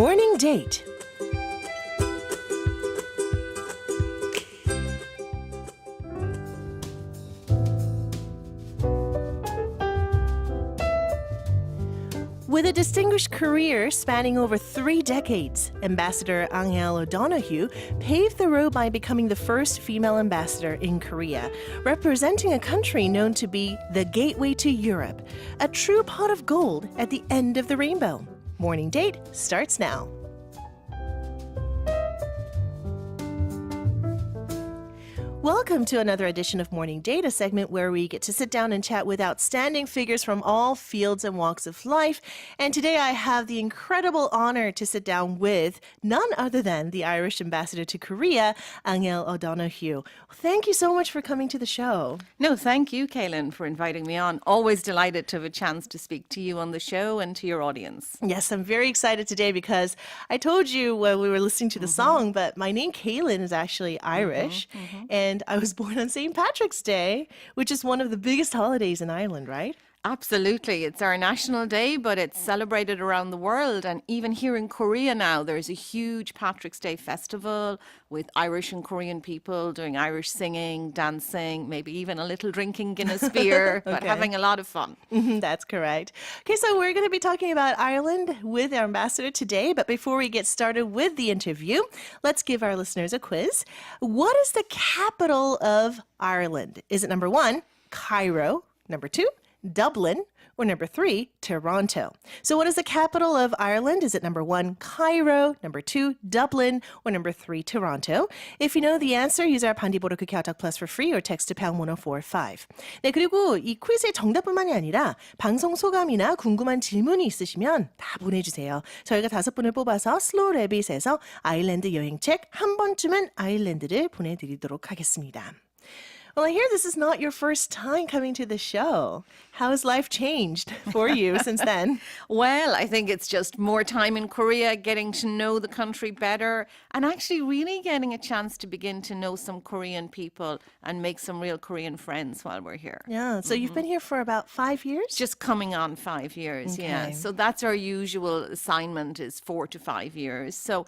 Morning Date. With a distinguished career spanning over 3 decades, Ambassador Aingeal O'Donoghue paved the road by becoming the first female ambassador in Korea, representing a country known to be the gateway to Europe, a true pot of gold at the end of the rainbow. Morning Date starts now. Welcome to another edition of Morning Date, a segment where we get to sit down and chat with outstanding figures from all fields and walks of life. And today I have the incredible honor to sit down with none other than the Irish ambassador to Korea, Aingeal O'Donoghue. Thank you so much for coming to the show. No, thank you, Kaylin, for inviting me on. Always delighted to have a chance to speak to you on the show and to your audience. Yes, I'm very excited today because I told you when we were listening to the song, but my name, Kaylin, is actually Irish. And I was born on St. Patrick's Day, which is one of the biggest holidays in Ireland, right? Absolutely. It's our national day, but it's celebrated around the world. And even here in Korea now, there's a huge Patrick's Day festival with Irish and Korean people doing Irish singing, dancing, maybe even a little drinking Guinness beer, but having a lot of fun. That's correct. Okay, so we're going to be talking about Ireland with our ambassador today. But before we get started with the interview, let's give our listeners a quiz. What is the capital of Ireland? Is it number 1, Cairo, number 2, Dublin, or number 3, Toronto? So what is the capital of Ireland? Is it number 1, Cairo, number 2, Dublin, or number 3, Toronto? If you know the answer, use our bandi KakaoTalk Plus for free or text to pound 1045. 네, 그리고 이 퀴즈의 정답뿐만이 아니라 방송 소감이나 궁금한 질문이 있으시면 다 보내주세요. 저희가 5분을 뽑아서 슬로우 레빗에서 아일랜드 여행책 한 번쯤은 아일랜드를 보내드리도록 하겠습니다. Well, I hear this is not your first time coming to the show. How has life changed for you since then? Well, I think it's just more time in Korea, getting to know the country better, and actually really getting a chance to begin to know some Korean people and make some real Korean friends while we're here. Yeah, so you've been here for about 5 years? Just coming on 5 years, yeah. So that's our usual assignment is 4 to 5 years. So,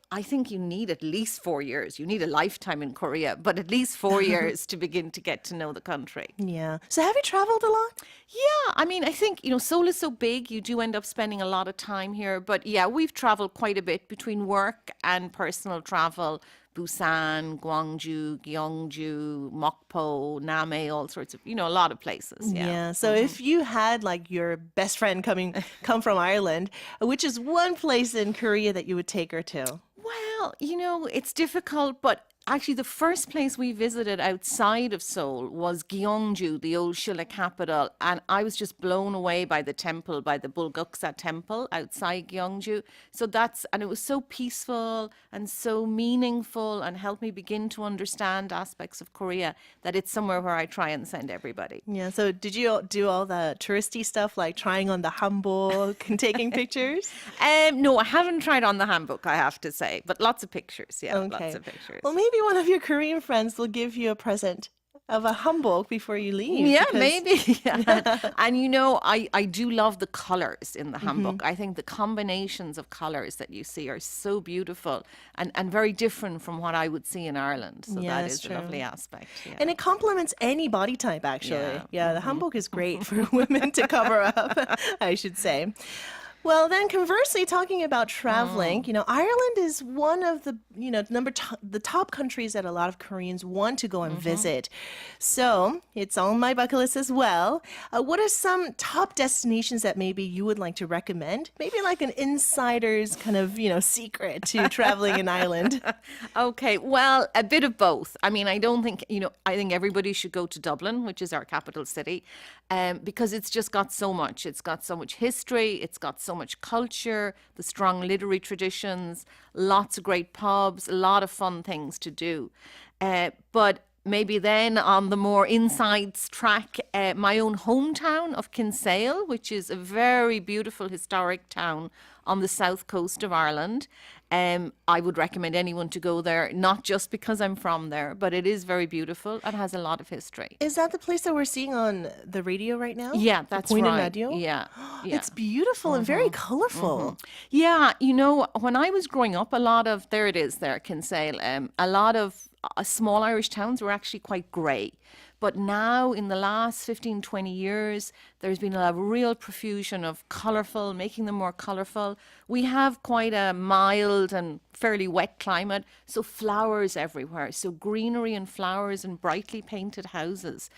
I think you need at least 4 years. You need a lifetime in Korea, but at least 4 years to begin to get to know the country. Yeah. So have you traveled a lot? Yeah, I mean, I think, Seoul is so big, you do end up spending a lot of time here. But yeah, we've traveled quite a bit between work and personal travel. Busan, Gwangju, Gyeongju, Mokpo, Namhae, all sorts of, a lot of places. Yeah. So if you had like your best friend come from Ireland, which is one place in Korea that you would take her to? Well, it's difficult, but actually, the first place we visited outside of Seoul was Gyeongju, the old Shilla capital. And I was just blown away by the temple, by the Bulguksa temple outside Gyeongju. And it was so peaceful and so meaningful and helped me begin to understand aspects of Korea that it's somewhere where I try and send everybody. Yeah. So did you do all the touristy stuff like trying on the hanbok and taking pictures? No, I haven't tried on the hanbok, I have to say, but lots of pictures. Yeah, okay. Lots of pictures. Well, maybe one of your Korean friends will give you a present of a hanbok before you leave. Yeah, maybe. Yeah. And I do love the colors in the hanbok. I think the combinations of colors that you see are so beautiful and very different from what I would see in Ireland. So yeah, that is true. a lovely aspect. Yeah. And it complements any body type, actually. Yeah, the hanbok is great for women to cover up, I should say. Well, then conversely, talking about traveling, Ireland is one of the, the top countries that a lot of Koreans want to go and visit. So it's on my bucket list as well. What are some top destinations that maybe you would like to recommend? Maybe like an insider's kind of, secret to traveling in Ireland. Okay, well, a bit of both. I mean, I don't think, I think everybody should go to Dublin, which is our capital city, because it's just got so much. It's got so much history. It's got so much culture, the strong literary traditions, lots of great pubs, a lot of fun things to do. But maybe then on the more insides track, my own hometown of Kinsale, which is a very beautiful historic town on the south coast of Ireland. I would recommend anyone to go there, not just because I'm from there, but it is very beautiful and has a lot of history. Is that the place that we're seeing on the radio right now? Yeah, The that's Point in right. Radio? Yeah, yeah. It's beautiful and very colorful. Yeah, when I was growing up, there it is there, Kinsale, a lot of small Irish towns were actually quite grey. But now, in the last 15, 20 years, there's been a real profusion of colourful, making them more colourful. We have quite a mild and fairly wet climate, so flowers everywhere. So greenery and flowers and brightly painted houses.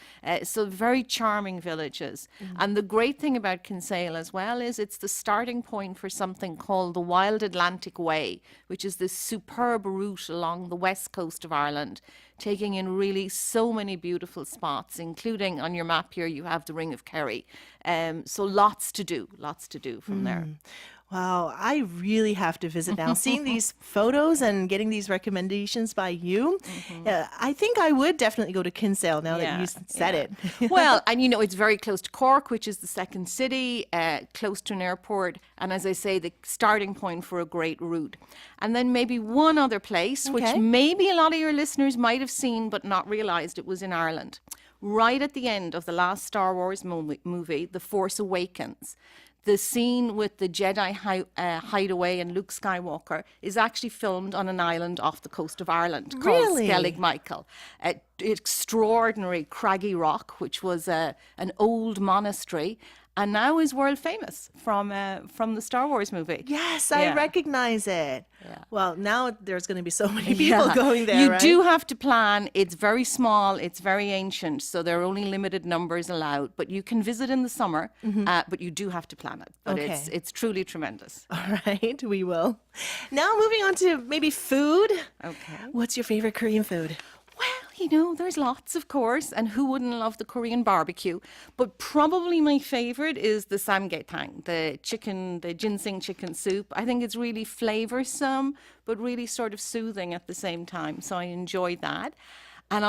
So very charming villages. And the great thing about Kinsale as well is it's the starting point for something called the Wild Atlantic Way, which is this superb route along the west coast of Ireland, taking in really so many beautiful spots, including on your map here, you have the Ring of Kerry. So lots to do from there. Wow, I really have to visit now. Seeing these photos and getting these recommendations by you, I think I would definitely go to Kinsale now that you said it. Well, and it's very close to Cork, which is the second city, close to an airport, and as I say, the starting point for a great route. And then maybe one other place, which maybe a lot of your listeners might have seen but not realised it was in Ireland. Right at the end of the last Star Wars movie, The Force Awakens, the scene with the Jedi hideaway and Luke Skywalker is actually filmed on an island off the coast of Ireland called Skellig Michael. Extraordinary craggy rock, which was an old monastery, and now is world famous from the Star Wars movie. Yes, I recognize it. Yeah. Well, now there's going to be so many people going there, You right? do have to plan. It's very small. It's very ancient. So there are only limited numbers allowed. But you can visit in the summer, but you do have to plan it. But it's truly tremendous. All right, we will. Now moving on to maybe food. Okay. What's your favorite Korean food? Well, there's lots, of course, and who wouldn't love the Korean barbecue? But probably my favorite is the samgyetang, the ginseng chicken soup. I think it's really flavoursome, but really sort of soothing at the same time. So I enjoy that. And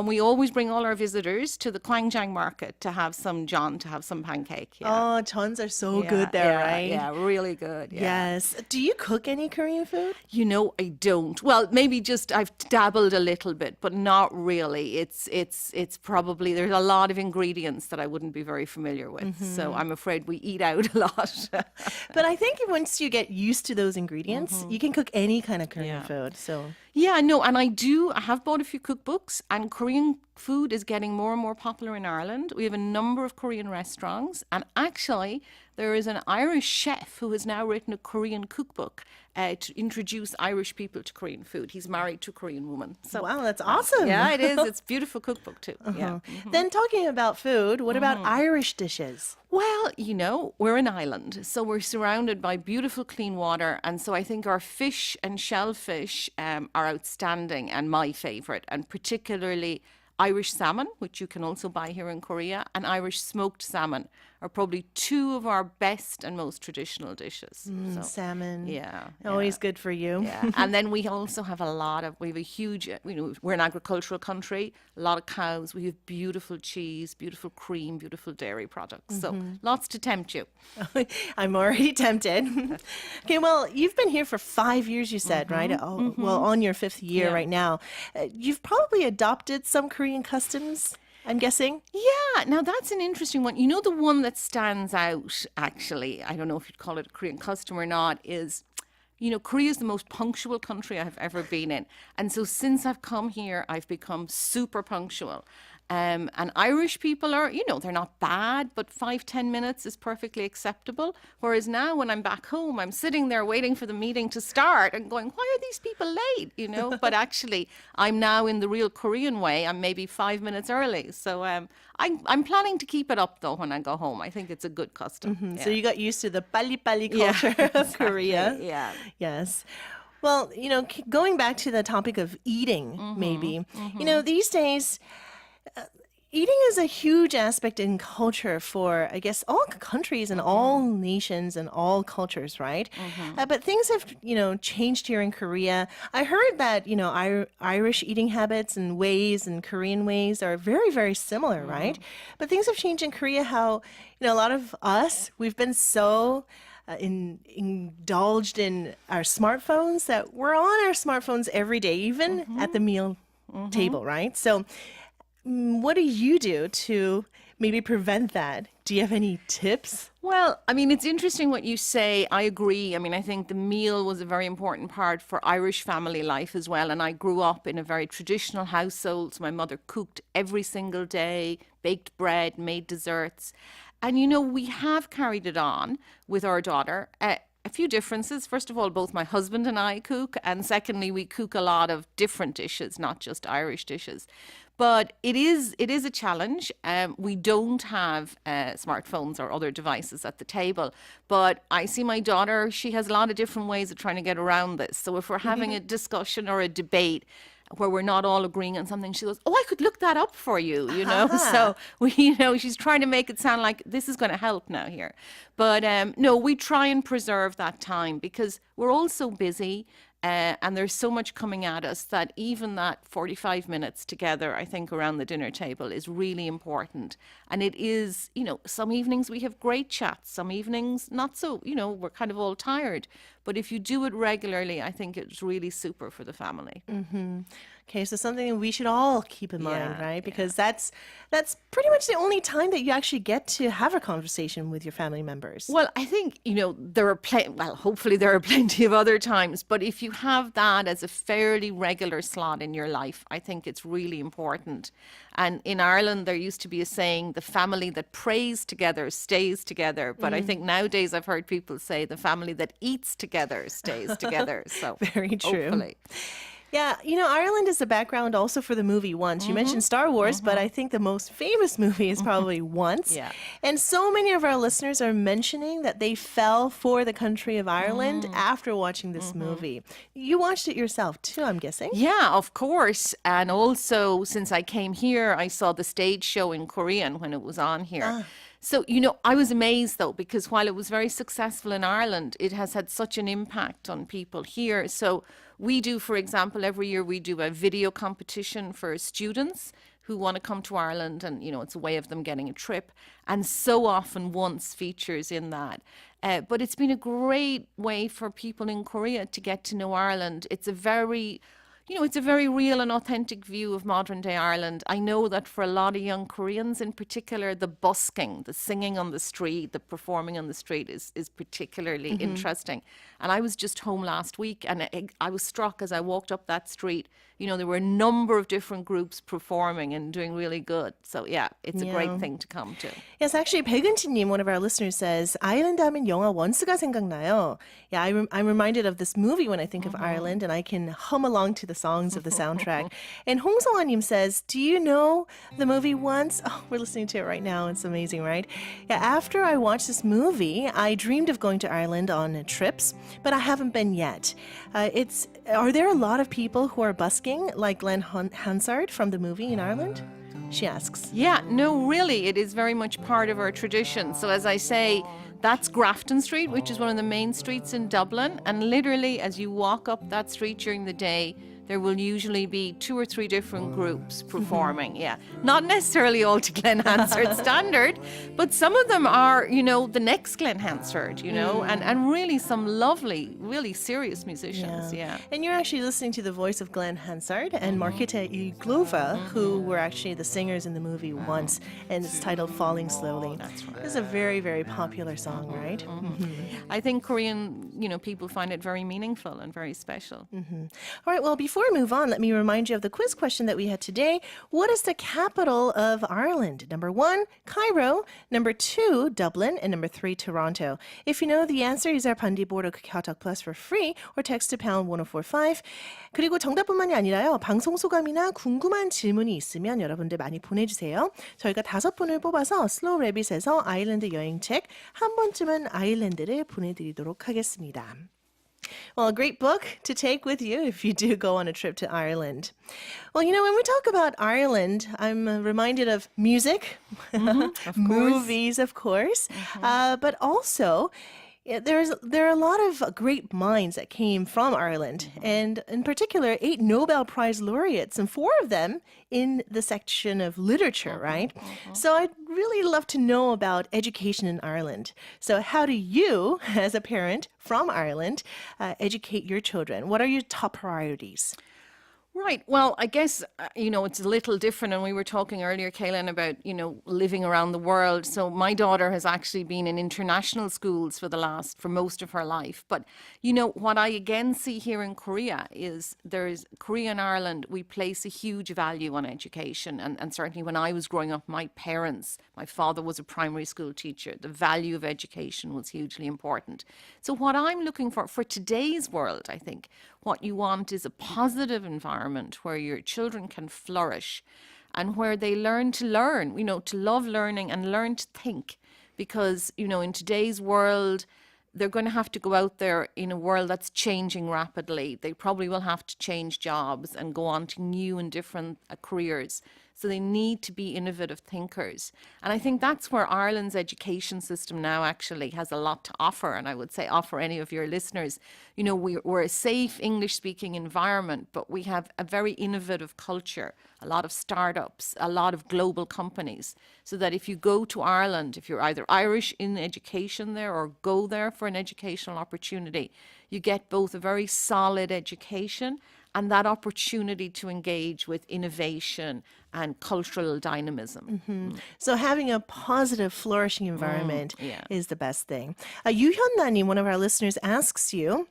we always bring all our visitors to the Gwangjang market to have some pancake. Yeah. Oh, chons are so good there, right? Yeah, really good. Yeah. Yes. Do you cook any Korean food? I don't. Well, maybe just I've dabbled a little bit, but not really. It's probably there's a lot of ingredients that I wouldn't be very familiar with. So I'm afraid we eat out a lot. But I think once you get used to those ingredients, you can cook any kind of Korean food. So yeah, no, and I have bought a few cookbooks, and Korean food is getting more and more popular in Ireland. We have a number of Korean restaurants, and actually there is an Irish chef who has now written a Korean cookbook to introduce Irish people to Korean food. He's married to a Korean woman. So wow, that's awesome. Yeah, it is. It's a beautiful cookbook too. Yeah. Then talking about food, what about Irish dishes? Well, we're an island, so we're surrounded by beautiful clean water. And so I think our fish and shellfish are outstanding and my favourite, and particularly Irish salmon, which you can also buy here in Korea, and Irish smoked salmon are probably two of our best and most traditional dishes. Salmon. Yeah. Always good for you. Yeah. And then we also have we have a huge, we're an agricultural country, a lot of cows. We have beautiful cheese, beautiful cream, beautiful dairy products. So lots to tempt you. I'm already tempted. Okay, well, you've been here for 5 years, you said, right? Well, on your 5th year right now. You've probably adopted some Korean customs, I'm guessing. Yeah, now that's an interesting one. The one that stands out, actually, I don't know if you'd call it a Korean custom or not, is, Korea is the most punctual country I've ever been in. And so since I've come here, I've become super punctual. And Irish people are, they're not bad, but 5-10 minutes is perfectly acceptable. Whereas now when I'm back home, I'm sitting there waiting for the meeting to start and going, why are these people late? But actually I'm now in the real Korean way. I'm maybe 5 minutes early. So I'm planning to keep it up though when I go home. I think it's a good custom. Yeah. So you got used to the pali culture of Korea. Yeah. Yes. Well, going back to the topic of eating, maybe, these days, eating is a huge aspect in culture for, I guess, all countries and all nations and all cultures, right? But things have, changed here in Korea. I heard that, Irish eating habits and ways and Korean ways are very, very similar, right? But things have changed in Korea how, a lot of us, we've been so indulged in our smartphones, that we're on our smartphones every day, even at the meal table, right? So what do you do to maybe prevent that? Do you have any tips? Well, I mean, it's interesting what you say. I agree. I mean, I think the meal was a very important part for Irish family life as well. And I grew up in a very traditional household. So my mother cooked every single day, baked bread, made desserts. And, you know, we have carried it on with our daughter. A few differences. First of all, both my husband and I cook. And secondly, we cook a lot of different dishes, not just Irish dishes. But it is a challenge. We don't have smartphones or other devices at the table. But I see my daughter, she has a lot of different ways of trying to get around this. So if we're having a discussion or a debate where we're not all agreeing on something, she goes, "Oh, I could look that up for you," you know. So she's trying to make it sound like this is going to help now here. But no, we try and preserve that time because we're all so busy. And there's so much coming at us that even that 45 minutes together, I think, around the dinner table is really important. And it is, you know, some evenings we have great chats, some evenings not so, you know, we're kind of all tired. But if you do it regularly, I think it's really super for the family. Okay, so something we should all keep in mind, right? Because that's pretty much the only time that you actually get to have a conversation with your family members. Well, I think, you know, hopefully there are plenty of other times, but if you have that as a fairly regular slot in your life, I think it's really important. And in Ireland, there used to be a saying, the family that prays together stays together. But I think nowadays I've heard people say the family that eats together stays together. So Very true. hopefully. Yeah, you know, Ireland is the background also for the movie Once. You mentioned Star Wars, but I think the most famous movie is probably Once. Yeah. And so many of our listeners are mentioning that they fell for the country of Ireland after watching this movie. You watched it yourself too, I'm guessing? Yeah, of course. And also, since I came here, I saw the stage show in Korean when it was on here. So, you know, I was amazed, though, because while it was very successful in Ireland, it has had such an impact on people here. So we do, for example, every year we do a video competition for students who want to come to Ireland, and, you know, it's a way of them getting a trip. And so often Once features in that. But it's been a great way for people in Korea to get to know Ireland. It's a very real and authentic view of modern day Ireland. I know that for a lot of young Koreans in particular, the busking, the singing on the street, the performing on the street is particularly interesting. And I was just home last week and I was struck as I walked up that street. You know, there were a number of different groups performing and doing really good. So yeah, it's a great thing to come to. Yes, actually, 백은지님, one of our listeners, says, 아일랜드 하면 영화 원스가 생각나요. Yeah, I'm reminded of this movie when I think of Ireland, and I can hum along to the songs of the soundtrack. And 홍성환님 says, do you know the movie Once? Oh, we're listening to it right now. It's amazing, right? Yeah, after I watched this movie, I dreamed of going to Ireland on trips, but I haven't been yet. Are there a lot of people who are busking like Glenn Hansard from the movie in Ireland? She asks. Yeah, no, really, it is very much part of our tradition. So as I say, that's Grafton Street, which is one of the main streets in Dublin. And literally, as you walk up that street during the day, there will usually be 2 or 3 different groups performing. Yeah, not necessarily all to Glenn Hansard standard, but some of them are, you know, the next Glenn Hansard, you know, and really some lovely, really serious musicians. Yeah. And you're actually listening to the voice of Glenn Hansard and Marketa Iglova, who were actually the singers in the movie Once, and it's titled Falling Slowly. That's right. It's a very, very popular song, right? I think Korean, you know, people find it very meaningful and very special. All right, well, before we move on, let me remind you of the quiz question that we had today. What is the capital of Ireland? Number 1, Cairo. Number 2, Dublin. And number 3, Toronto. If you know the answer, use our bandi board or KakaoTalk Plus for free or text to pound 1045. 그리고 정답뿐만이 아니라요. 방송 소감이나 궁금한 질문이 있으면 여러분들 많이 보내주세요. 저희가 5분을 뽑아서 슬로우 래빗에서 아일랜드 여행책 한 번쯤은 아일랜드를 보내드리도록 하겠습니다. Well, a great book to take with you if you do go on a trip to Ireland. Well, you know, when we talk about Ireland, I'm reminded of music, Of course. movies, of course, but also, Yeah, there are a lot of great minds that came from Ireland, and in particular, 8 Nobel Prize laureates, and 4 of them in the section of literature, right? So I'd really love to know about education in Ireland. So how do you, as a parent from Ireland, educate your children? What are your top priorities? Right. Well, I guess, it's a little different. And we were talking earlier, Kaylin, about, living around the world. So my daughter has actually been in international schools for most of her life. But, what I again see here in Korea is Korea and Ireland, we place a huge value on education. And certainly when I was growing up, my father was a primary school teacher. The value of education was hugely important. So what I'm looking for today's world, I think, what you want is a positive environment where your children can flourish and where they learn, to love learning and learn to think. Because, in today's world, they're going to have to go out there in a world that's changing rapidly. They probably will have to change jobs and go on to new and different careers. So they need to be innovative thinkers. And I think that's where Ireland's education system now actually has a lot to offer. And I would say offer any of your listeners. We're a safe English-speaking environment, but we have a very innovative culture, a lot of startups, a lot of global companies. So that if you go to Ireland, if you're either Irish in education there or go there for an educational opportunity, you get both a very solid education and that opportunity to engage with innovation and cultural dynamism. So having a positive, flourishing environment yeah. is the best thing. Yuhyun-nani, one of our listeners, asks you,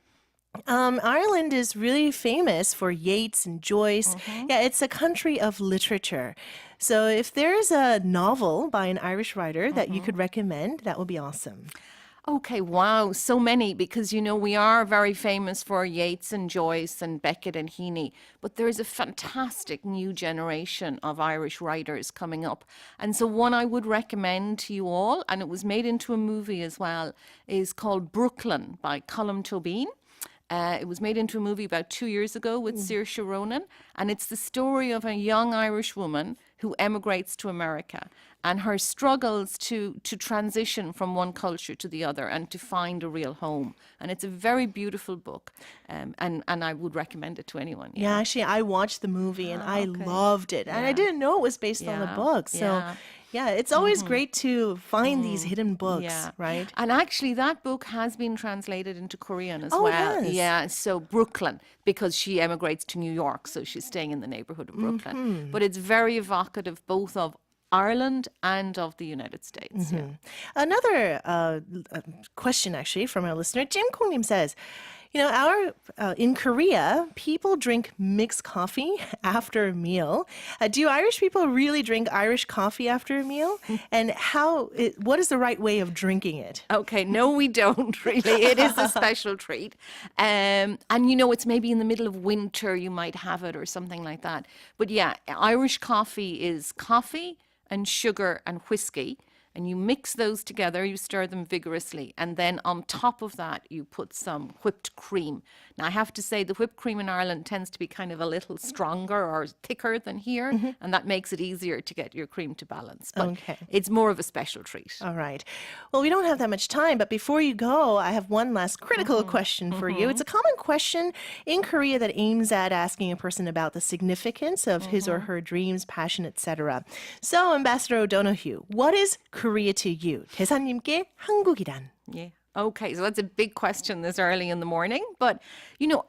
Ireland is really famous for Yeats and Joyce. Yeah, it's a country of literature. So if there's a novel by an Irish writer that you could recommend, that would be awesome. Okay, wow, so many, because, we are very famous for Yeats and Joyce and Beckett and Heaney, but there's a fantastic new generation of Irish writers coming up. And so one I would recommend to you all, and it was made into a movie as well, is called Brooklyn by Colm Tóibín. It was made into a movie about 2 years ago with Saoirse Ronan, and it's the story of a young Irish woman who emigrates to America and her struggles to transition from one culture to the other and to find a real home. And it's a very beautiful book, and I would recommend it to anyone. Yeah, actually, I watched the movie and I loved it. And I didn't know it was based on the book. So, yeah, it's always great to find these hidden books, right? And actually, that book has been translated into Korean as Oh, well. it has? Yeah, so Brooklyn, because she emigrates to New York, so she's staying in the neighborhood of Brooklyn. But it's very evocative both of Ireland and of the United States. Yeah. Another question, actually, from our listener, Jim Kongnim says, in Korea, people drink mixed coffee after a meal. Do Irish people really drink Irish coffee after a meal? And what is the right way of drinking it? Okay, no, we don't really. It is a special treat. And it's maybe in the middle of winter you might have it or something like that. But yeah, Irish coffee is coffee and sugar and whiskey. And you mix those together, you stir them vigorously. And then on top of that, you put some whipped cream. Now, I have to say the whipped cream in Ireland tends to be kind of a little stronger or thicker than here. And that makes it easier to get your cream to balance. But it's more of a special treat. All right. Well, we don't have that much time, but before you go, I have one last critical question for you. It's a common question in Korea that aims at asking a person about the significance of his or her dreams, passion, etc. So, Ambassador O'Donoghue, what is Korea to you? 대사님께 한국이란. Yeah. Okay, so that's a big question this early in the morning. But,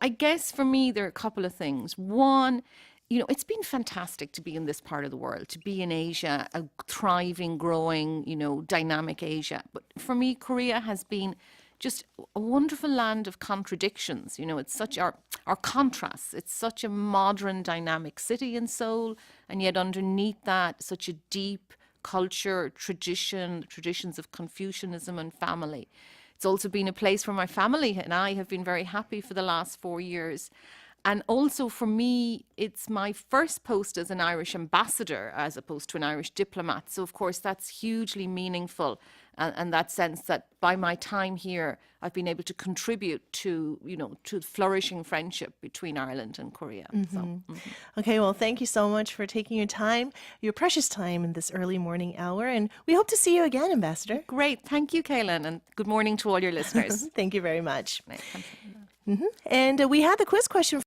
I guess for me, there are a couple of things. One, it's been fantastic to be in this part of the world, to be in Asia, a thriving, growing, dynamic Asia. But for me, Korea has been just a wonderful land of contradictions. It's such our contrasts. It's such a modern, dynamic city in Seoul. And yet underneath that, such a deep culture, traditions of Confucianism and family. It's also been a place where my family and I have been very happy for the last 4 years. And also for me, it's my first post as an Irish ambassador as opposed to an Irish diplomat. So, of course, that's hugely meaningful and that sense that by my time here, I've been able to contribute to, to flourishing friendship between Ireland and Korea. So, Okay, well, thank you so much for taking your time, your precious time in this early morning hour. And we hope to see you again, Ambassador. great. Thank you, Kaylin, and good morning to all your listeners. Thank you very much. 네, 감사합니다. And we had the quiz question